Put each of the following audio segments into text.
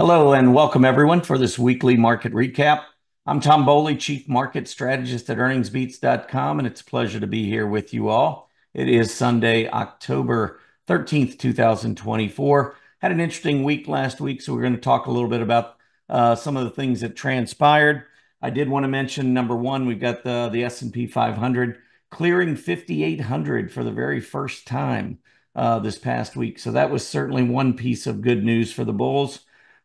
Hello and welcome everyone for this weekly market recap. I'm Tom Bowley, Chief Market Strategist at earningsbeats.com, and it's a pleasure to be here with you all. It is Sunday, October 13th, 2024. Had an interesting week last week, so we're going to talk a little bit about some of the things that transpired. I did want to mention, number one, we've got the S&P 500 clearing 5,800 for the very first time this past week. So that was certainly one piece of good news for the bulls.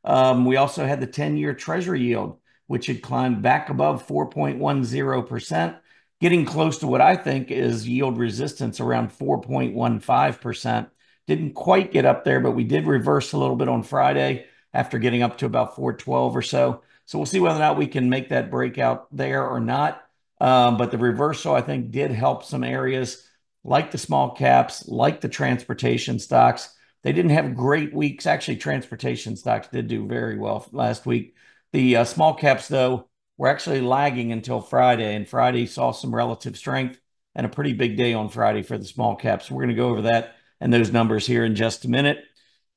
We also had the 10-year Treasury yield, which had climbed back above 4.10%, getting close to what I think is yield resistance around 4.15%. Didn't quite get up there, but we did reverse a little bit on Friday after getting up to about 412 or so. So we'll see whether or not we can make that breakout there or not. But the reversal, I think, did help some areas like the small caps, like the transportation stocks. They didn't have great weeks. Actually, transportation stocks did do very well last week. The small caps, though, were actually lagging until Friday, and Friday saw some relative strength and a pretty big day on Friday for the small caps. We're going to go over that and those numbers here in just a minute.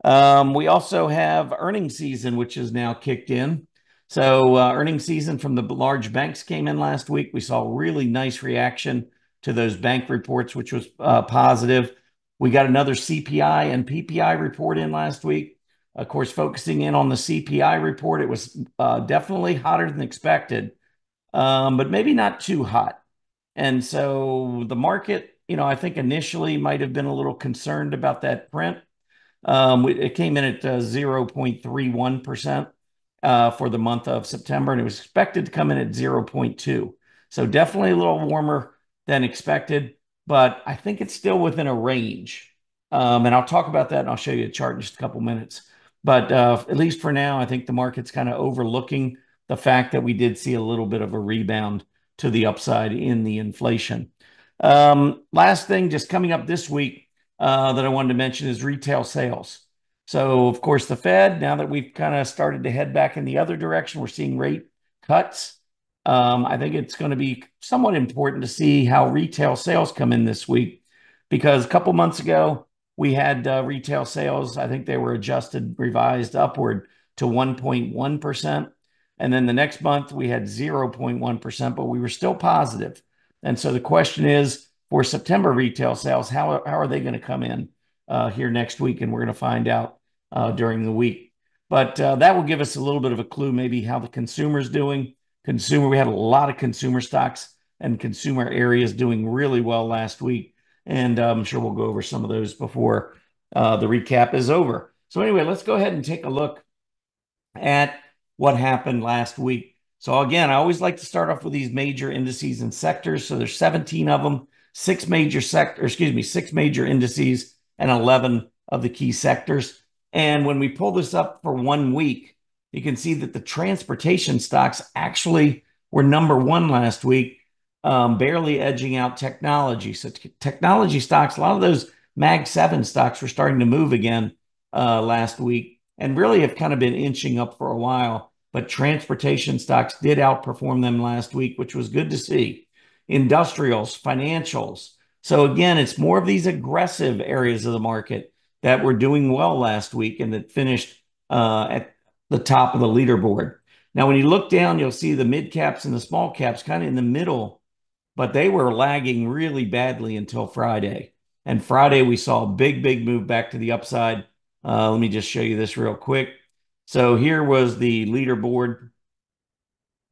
We also have earnings season, which is now kicked in. So earnings season from the large banks came in last week. We saw really nice reaction to those bank reports, which was positive. We got another CPI and PPI report in last week. Of course, focusing in on the CPI report, it was definitely hotter than expected, but maybe not too hot. And so the market, I think initially might have been a little concerned about that print. It came in at 0.31% for the month of September, and it was expected to come in at 0.2. So definitely a little warmer than expected, but I think it's still within a range. And I'll talk about that and I'll show you a chart in just a couple minutes. But at least for now, I think the market's kind of overlooking the fact that we did see a little bit of a rebound to the upside in the inflation. Last thing, just coming up this week that I wanted to mention is retail sales. So, of course, the Fed, now that we've kind of started to head back in the other direction, we're seeing rate cuts. I think it's going to be somewhat important to see how retail sales come in this week, because a couple months ago, we had retail sales. I think they were adjusted, revised upward to 1.1%. And then the next month, we had 0.1%, but we were still positive. And so the question is, for September retail sales, how are they going to come in here next week? And we're going to find out during the week. But that will give us a little bit of a clue, maybe how the consumer's doing. We had a lot of consumer stocks and consumer areas doing really well last week. And I'm sure we'll go over some of those before the recap is over. So anyway, let's go ahead and take a look at what happened last week. So again, I always like to start off with these major indices and sectors. So there's 17 of them, six major indices and 11 of the key sectors. And when we pull this up for 1 week, you can see that the transportation stocks actually were number one last week, barely edging out technology. So technology stocks, a lot of those Mag 7 stocks were starting to move again last week and really have kind of been inching up for a while. But transportation stocks did outperform them last week, which was good to see. Industrials, financials. So again, it's more of these aggressive areas of the market that were doing well last week and that finished at the top of the leaderboard. Now, when you look down, you'll see the mid caps and the small caps kind of in the middle, but they were lagging really badly until Friday. And Friday, we saw a big move back to the upside. Let me just show you this real quick. So here was the leaderboard,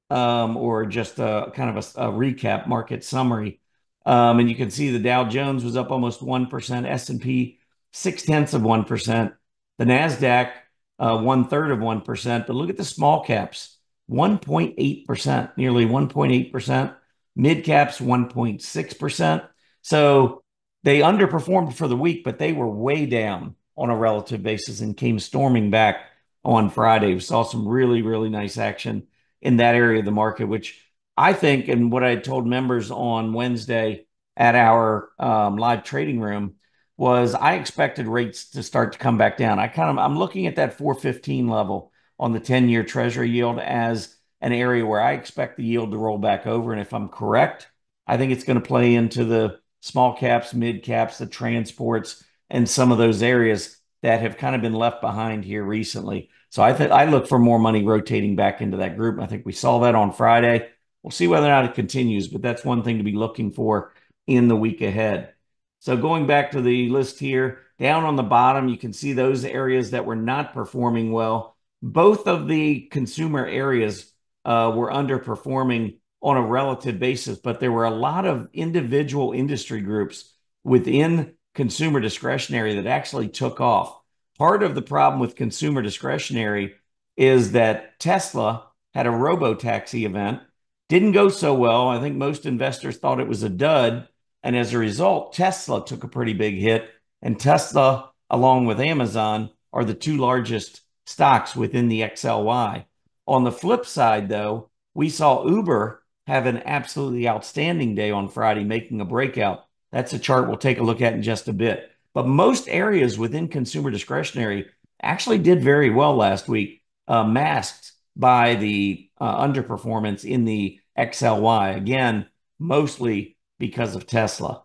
or just a kind of a recap market summary. And you can see the Dow Jones was up almost 1%, S&P 0.6%, the NASDAQ 1/3 of 1%. But look at the small caps, 1.8%, nearly 1.8%. Mid caps 1.6%. So they underperformed for the week, but they were way down on a relative basis and came storming back on Friday. We saw some really nice action in that area of the market, which I think, and what I had told members on Wednesday at our live trading room, was I expected rates to start to come back down. I'm looking at that 415 level on the 10-year Treasury yield as an area where I expect the yield to roll back over. And if I'm correct, I think it's going to play into the small caps, mid caps, the transports, and some of those areas that have kind of been left behind here recently. So I think I look for more money rotating back into that group. I think we saw that on Friday. We'll see whether or not it continues, but that's one thing to be looking for in the week ahead. So going back to the list here, down on the bottom, you can see those areas that were not performing well. Both of the consumer areas were underperforming on a relative basis, but there were a lot of individual industry groups within consumer discretionary that actually took off. Part of the problem with consumer discretionary is that Tesla had a robo-taxi event, didn't go so well. I think most investors thought it was a dud. And as a result, Tesla took a pretty big hit. And Tesla, along with Amazon, are the two largest stocks within the XLY. On the flip side, though, we saw Uber have an absolutely outstanding day on Friday, making a breakout. That's a chart we'll take a look at in just a bit. But most areas within consumer discretionary actually did very well last week, masked by the underperformance in the XLY. Again, mostly because of Tesla.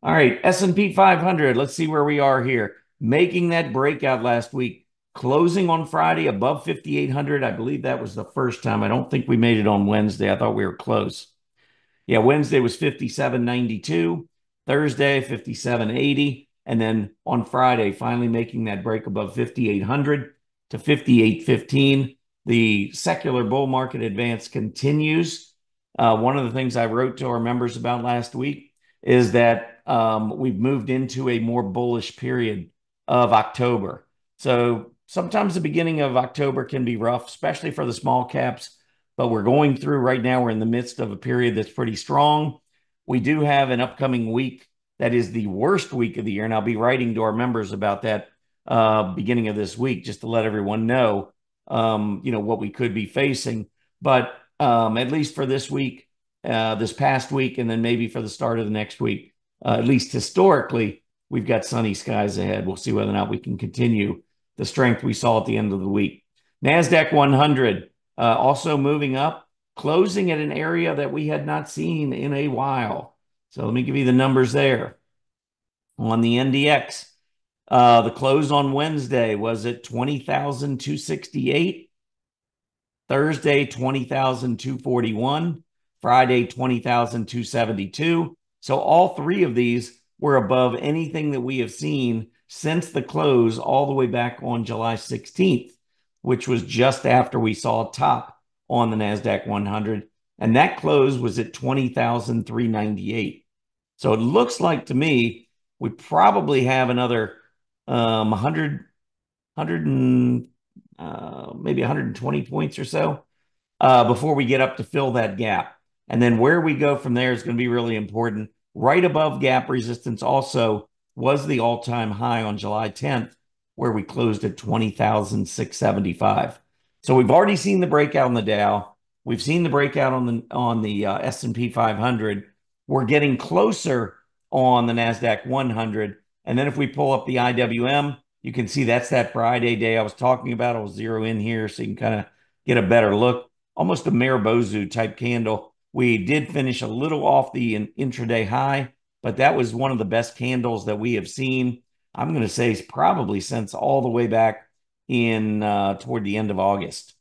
All right, S&P 500. Let's see where we are here. Making that breakout last week, closing on Friday above 5,800. I believe that was the first time. I don't think we made it on Wednesday. I thought we were close. Yeah, Wednesday was 57.92, Thursday 57.80, and then on Friday finally making that break above 5,800 to 58.15. The secular bull market advance continues. One of the things I wrote to our members about last week is that we've moved into a more bullish period of October. So sometimes the beginning of October can be rough, especially for the small caps. But we're going through right now, we're in the midst of a period that's pretty strong. We do have an upcoming week that is the worst week of the year, and I'll be writing to our members about that beginning of this week, just to let everyone know, what we could be facing. But at least for this week, this past week, and then maybe for the start of the next week, at least historically, we've got sunny skies ahead. We'll see whether or not we can continue the strength we saw at the end of the week. NASDAQ 100. Also moving up, closing at an area that we had not seen in a while. So let me give you the numbers there. On the NDX, the close on Wednesday was at 20,268. Thursday, 20,241. Friday, 20,272. So all three of these were above anything that we have seen since the close all the way back on July 16th. Which was just after we saw a top on the NASDAQ 100. And that close was at 20,398. So it looks like to me, we probably have another 100 and maybe 120 points or so before we get up to fill that gap. And then where we go from there is going to be really important. Right above gap resistance also was the all-time high on July 10th, where we closed at 20,675. So we've already seen the breakout on the Dow. We've seen the breakout on the S&P 500. We're getting closer on the NASDAQ 100. And then if we pull up the IWM, you can see that's that Friday day I was talking about. I'll zero in here so you can kind of get a better look. Almost a Maribozu type candle. We did finish a little off the intraday high, but that was one of the best candles that we have seen. I'm going to say probably since all the way back in toward the end of August,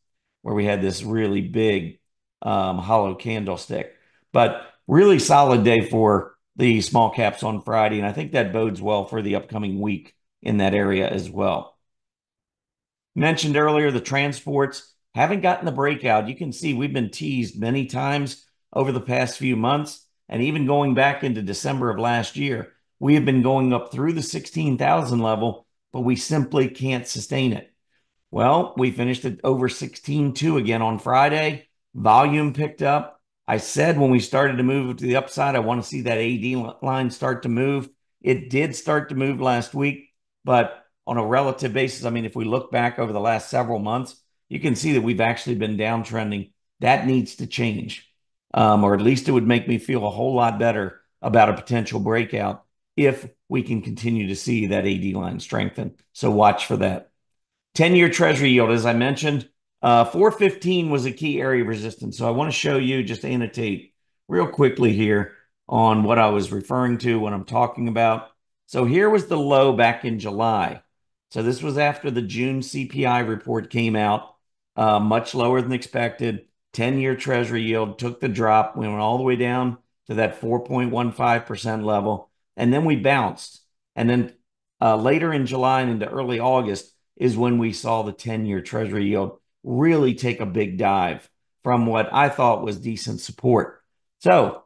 where we had this really big hollow candlestick. But really solid day for the small caps on Friday, and I think that bodes well for the upcoming week in that area as well. Mentioned earlier, the transports haven't gotten the breakout. You can see we've been teased many times over the past few months, and even going back into December of last year. We have been going up through the 16,000 level, but we simply can't sustain it. Well, we finished at over 16.2 again on Friday. Volume picked up. I said when we started to move to the upside, I want to see that AD line start to move. It did start to move last week, but on a relative basis, I mean, if we look back over the last several months, you can see that we've actually been downtrending. That needs to change, or at least it would make me feel a whole lot better about a potential breakout if we can continue to see that AD line strengthen. So watch for that. 10-year Treasury yield, as I mentioned, 415 was a key area of resistance. So I want to show you, just annotate real quickly here on what I was referring to when I'm talking about. So here was the low back in July. So this was after the June CPI report came out, much lower than expected. 10-year Treasury yield took the drop. We went all the way down to that 4.15% level, and then we bounced. And then later in July and into early August is when we saw the 10-year Treasury yield really take a big dive from what I thought was decent support. So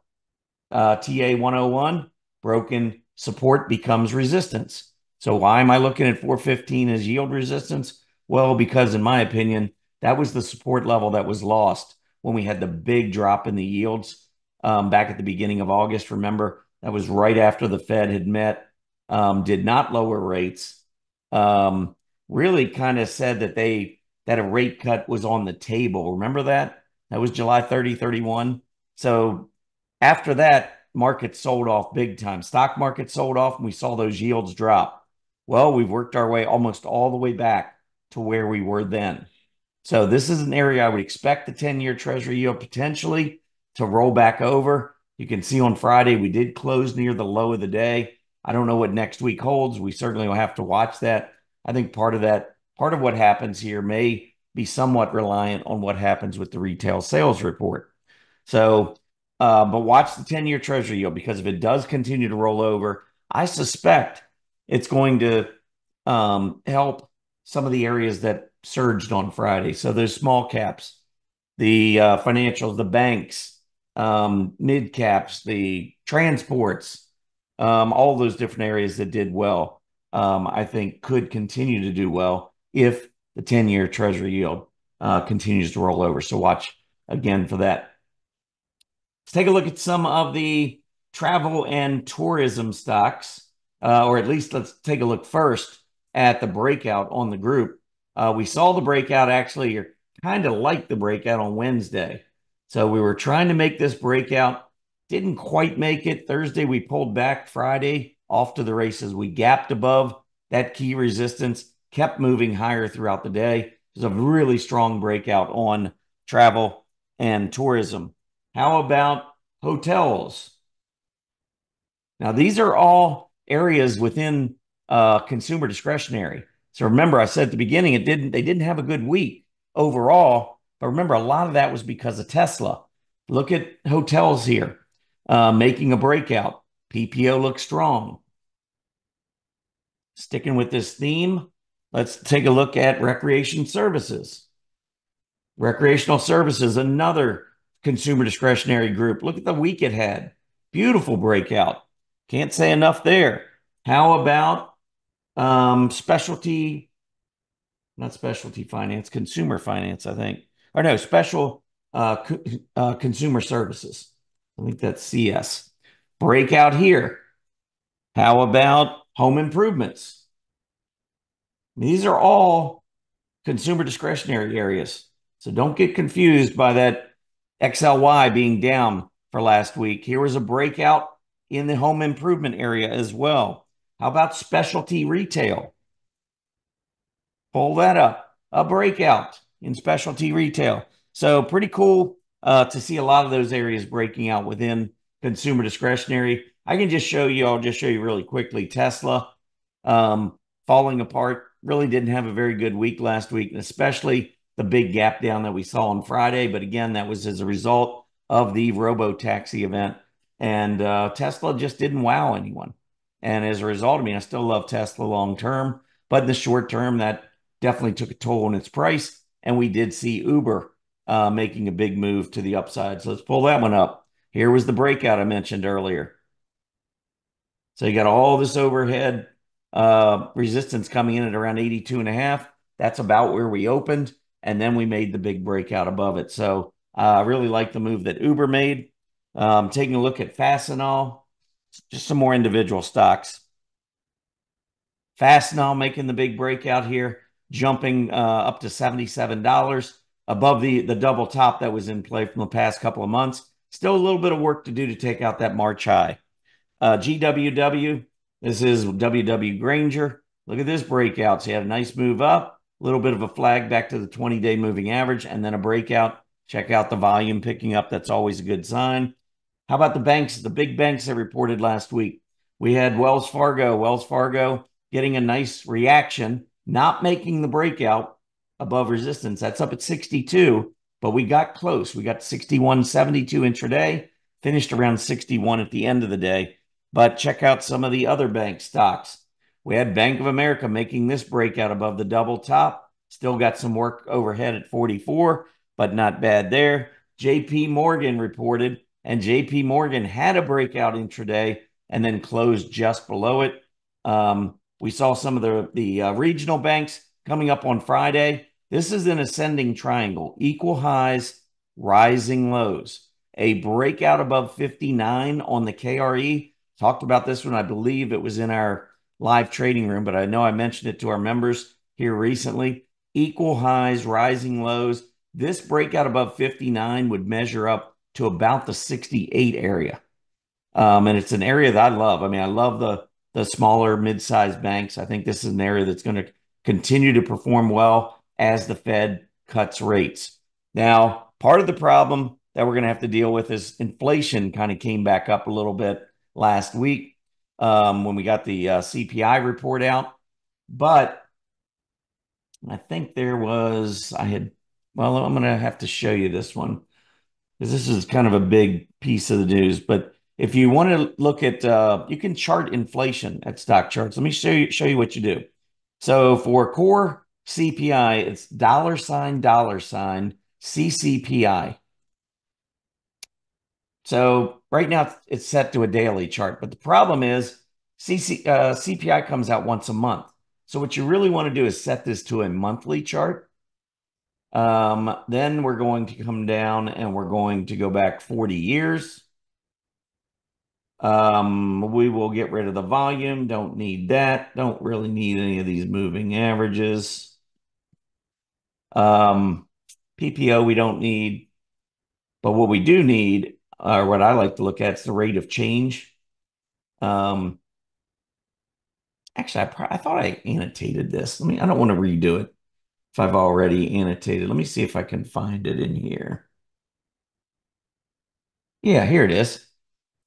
TA 101, broken support becomes resistance. So why am I looking at 415 as yield resistance? Well, because in my opinion, that was the support level that was lost when we had the big drop in the yields back at the beginning of August. Remember, that was right after the Fed had met, did not lower rates, really kind of said that a rate cut was on the table. Remember that? That was July 30, 31. So after that, market sold off big time. Stock market sold off, and we saw those yields drop. Well, we've worked our way almost all the way back to where we were then. So this is an area I would expect the 10-year Treasury yield potentially to roll back over. You can see on Friday, we did close near the low of the day. I don't know what next week holds. We certainly will have to watch that. I think part of what happens here may be somewhat reliant on what happens with the retail sales report. So, but watch the 10-year Treasury yield, because if it does continue to roll over, I suspect it's going to help some of the areas that surged on Friday. So those small caps, the financials, the banks, mid caps, the transports, all those different areas that did well, I think could continue to do well if the 10-year Treasury yield continues to roll over. So watch again for that. Let's take a look at some of the travel and tourism stocks, or at least let's take a look first at the breakout on the group. We saw the breakout, actually, or kind of like the breakout on Wednesday. So we were trying to make this breakout, didn't quite make it. Thursday, we pulled back. Friday, off to the races. We gapped above that key resistance, kept moving higher throughout the day. It was a really strong breakout on travel and tourism. How about hotels? Now, these are all areas within consumer discretionary. So remember, I said at the beginning, they didn't have a good week overall, but remember, a lot of that was because of Tesla. Look at hotels here, making a breakout. PPO looks strong. Sticking with this theme, let's take a look at recreation services. Recreational services, another consumer discretionary group. Look at the week it had. Beautiful breakout. Can't say enough there. How about specialty, not specialty finance, consumer finance, I think. Or no, special consumer services. I think that's CS. Breakout here. How about home improvements? These are all consumer discretionary areas. So don't get confused by that XLY being down for last week. Here was a breakout in the home improvement area as well. How about specialty retail? Pull that up. A breakout in specialty retail. So pretty cool to see a lot of those areas breaking out within consumer discretionary. I can just show you, I'll just show you really quickly. Tesla falling apart. Really didn't have a very good week last week, and especially the big gap down that we saw on Friday. But again, that was as a result of the robo-taxi event. And Tesla just didn't wow anyone. And as a result, I mean, I still love Tesla long term, but in the short term, that definitely took a toll on its price. And we did see Uber making a big move to the upside. So let's pull that one up. Here was the breakout I mentioned earlier. So you got all this overhead resistance coming in at around 82.5. That's about where we opened. And then we made the big breakout above it. So I really like the move that Uber made. Taking a look at Fastenal, just some more individual stocks. Fastenal making the big breakout here, jumping up to $77 above the double top that was in play from the past couple of months. Still a little bit of work to do to take out that March high. GWW, this is WW Granger. Look at this breakout. So you had a nice move up, a little bit of a flag back to the 20-day moving average, and then a breakout. Check out the volume picking up. That's always a good sign. How about the banks? The big banks that reported last week. We had Wells Fargo getting a nice reaction not making the breakout above resistance. That's up at 62, but we got close. We got 61.72 intraday, finished around 61 at the end of the day. But check out some of the other bank stocks. We had Bank of America making this breakout above the double top. Still got some work overhead at 44, but not bad there. JP Morgan reported, and JP Morgan had a breakout intraday and then closed just below it. We saw some of the regional banks coming up on Friday. This is an ascending triangle, equal highs, rising lows. A breakout above 59 on the KRE. Talked about this one. I believe it was in our live trading room, but I know I mentioned it to our members here recently. Equal highs, rising lows. This breakout above 59 would measure up to about the 68 area. And it's an area that I love. I mean, I love the smaller mid-sized banks. I think this is an area that's going to continue to perform well as the Fed cuts rates. Now, part of the problem that we're going to have to deal with is inflation kind of came back up a little bit last week when we got the CPI report out. But I think there was, well, I'm going to have to show you this one because this is kind of a big piece of the news. But if you want to look at, you can chart inflation at stock charts. Let me show you what you do. So for core CPI, it's $ CCPI. So right now it's set to a daily chart, but the problem is CPI comes out once a month. So what you really want to do is set this to a monthly chart. Then we're going to come down and we're going to go back 40 years. We will get rid of the volume. Don't need that. Don't really need any of these moving averages. PPO we don't need, but what we do need, or what I like to look at, is the rate of change. Actually, I thought I annotated this. I don't want to redo it if I've already annotated. Let me see if I can find it in here. Yeah, here it is.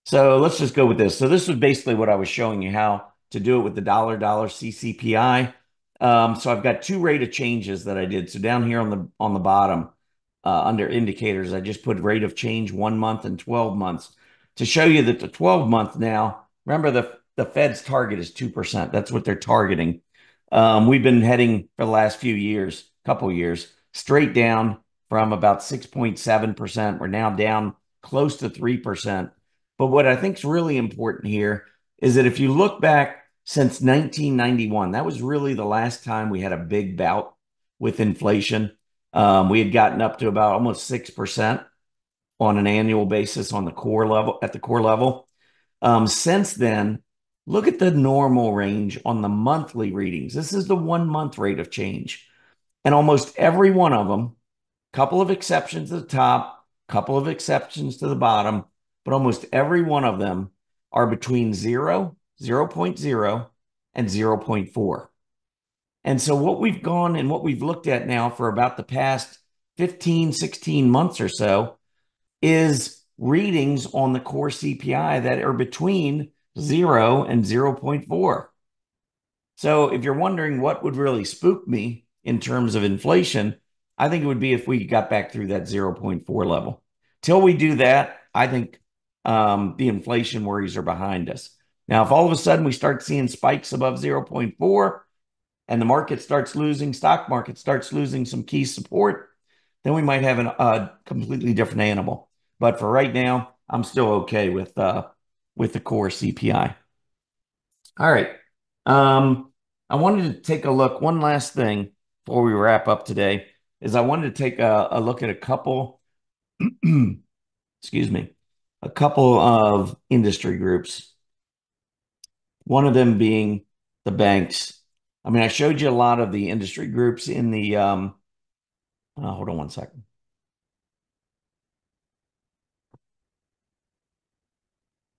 So let's just go with this. So this was basically what I was showing you how to do it with the dollar CCPI. So I've got two rate of changes that I did. So down here on the bottom, under indicators, I just put rate of change 1 month and 12 months to show you that the 12 month now, remember the Fed's target is 2%. That's what they're targeting. We've been heading for the last few years, couple years, straight down from about 6.7%. We're now down close to 3%. But what I think is really important here is that if you look back since 1991, that was really the last time we had a big bout with inflation. We had gotten up to about almost 6% on an annual basis on the core level, at the core level. Since then, look at the normal range on the monthly readings. This is the 1 month rate of change. And almost every one of them, couple of exceptions to the top, couple of exceptions to the bottom, but almost every one of them are between 0, 0.0, and 0.4. And so what we've gone and what we've looked at now for about the past 15, 16 months or so is readings on the core CPI that are between 0 and 0.4. So if you're wondering what would really spook me in terms of inflation, I think it would be if we got back through that 0.4 level. Till we do that, I think the inflation worries are behind us. Now, if all of a sudden we start seeing spikes above 0.4 and the market starts losing, stock market starts losing some key support, then we might have a completely different animal. But for right now, I'm still okay with the core CPI. All right. I wanted to take a look. One last thing before we wrap up today is I wanted to take a look at a couple, excuse me, a couple of industry groups. One of them being the banks. I mean, I showed you a lot of the industry groups in the, hold on one second.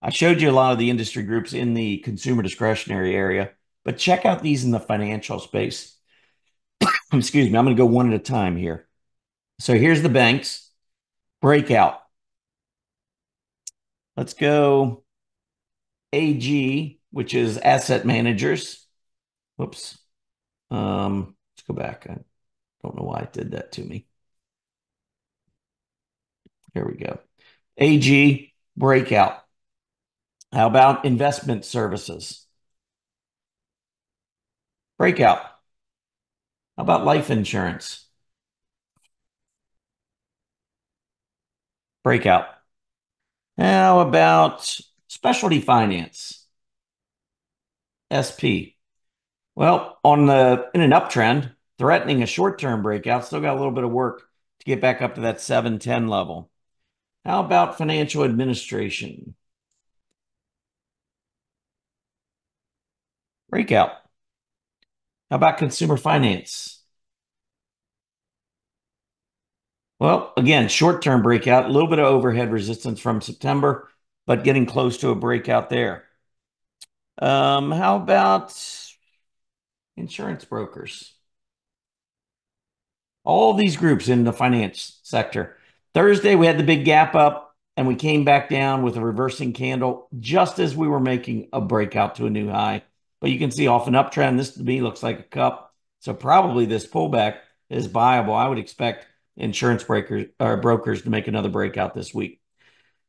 I showed you a lot of the industry groups in the consumer discretionary area, but check out these in the financial space. Excuse me, I'm going to go one at a time here. So here's the banks breakout. Let's go AG, which is asset managers. Whoops. Let's go back. I don't know why it did that to me. Here we go. AG breakout. How about investment services? Breakout. How about life insurance? Breakout. How about specialty finance? SP. Well, in an uptrend, threatening a short-term breakout, still got a little bit of work to get back up to that 710 level. How about financial administration? Breakout. How about consumer finance? Well, again, short-term breakout, a little bit of overhead resistance from September, but getting close to a breakout there. How about insurance brokers? All these groups in the finance sector. Thursday, we had the big gap up and we came back down with a reversing candle just as we were making a breakout to a new high. But you can see off an uptrend, this to me looks like a cup. So probably this pullback is buyable. I would expect insurance brokers to make another breakout this week.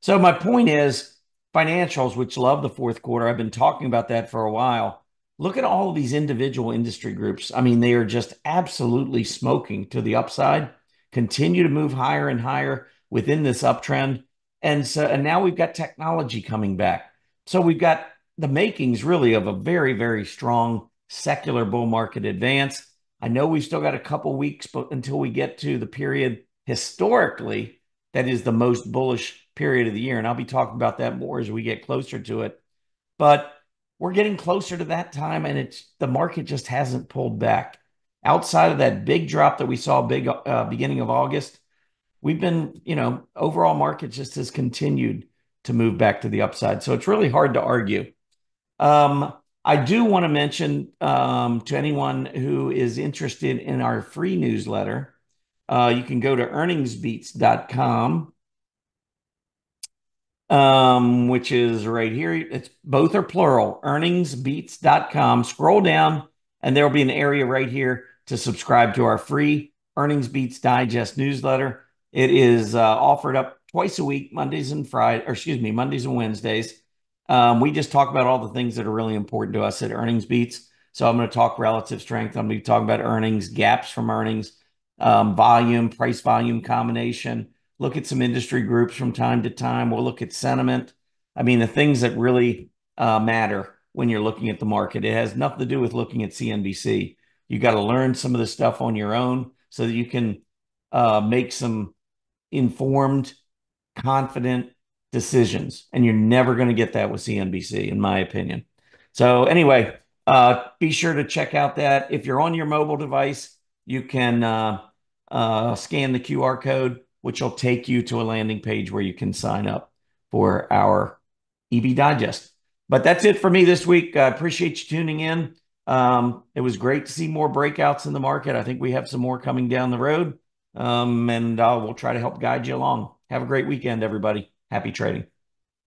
So my point is financials, which love the fourth quarter. I've been talking about that for a while. Look at all of these individual industry groups. I mean, they are just absolutely smoking to the upside, continue to move higher and higher within this uptrend. And now we've got technology coming back. So we've got the makings really of a very, very strong secular bull market advance. I know we've still got a couple weeks until we get to the period historically that is the most bullish period of the year. And I'll be talking about that more as we get closer to it. But we're getting closer to that time, and the market just hasn't pulled back. Outside of that big drop that we saw beginning of August, we've been, overall market just has continued to move back to the upside. So it's really hard to argue. I do want to mention to anyone who is interested in our free newsletter, you can go to earningsbeats.com, which is right here. It's both are plural, earningsbeats.com. Scroll down and there'll be an area right here to subscribe to our free Earnings Beats Digest newsletter. It is offered up twice a week, Mondays and Wednesdays. We just talk about all the things that are really important to us at Earnings Beats. So I'm going to talk relative strength. I'm going to be talking about earnings, gaps from earnings, volume, price volume combination, look at some industry groups from time to time. We'll look at sentiment. I mean, the things that really matter when you're looking at the market. It has nothing to do with looking at CNBC. You got to learn some of this stuff on your own so that you can make some informed, confident decisions. And you're never going to get that with CNBC, in my opinion. So anyway, be sure to check out that. If you're on your mobile device, you can scan the QR code, which will take you to a landing page where you can sign up for our EB Digest. But that's it for me this week. I appreciate you tuning in. It was great to see more breakouts in the market. I think we have some more coming down the road, and we'll try to help guide you along. Have a great weekend, everybody. Happy trading.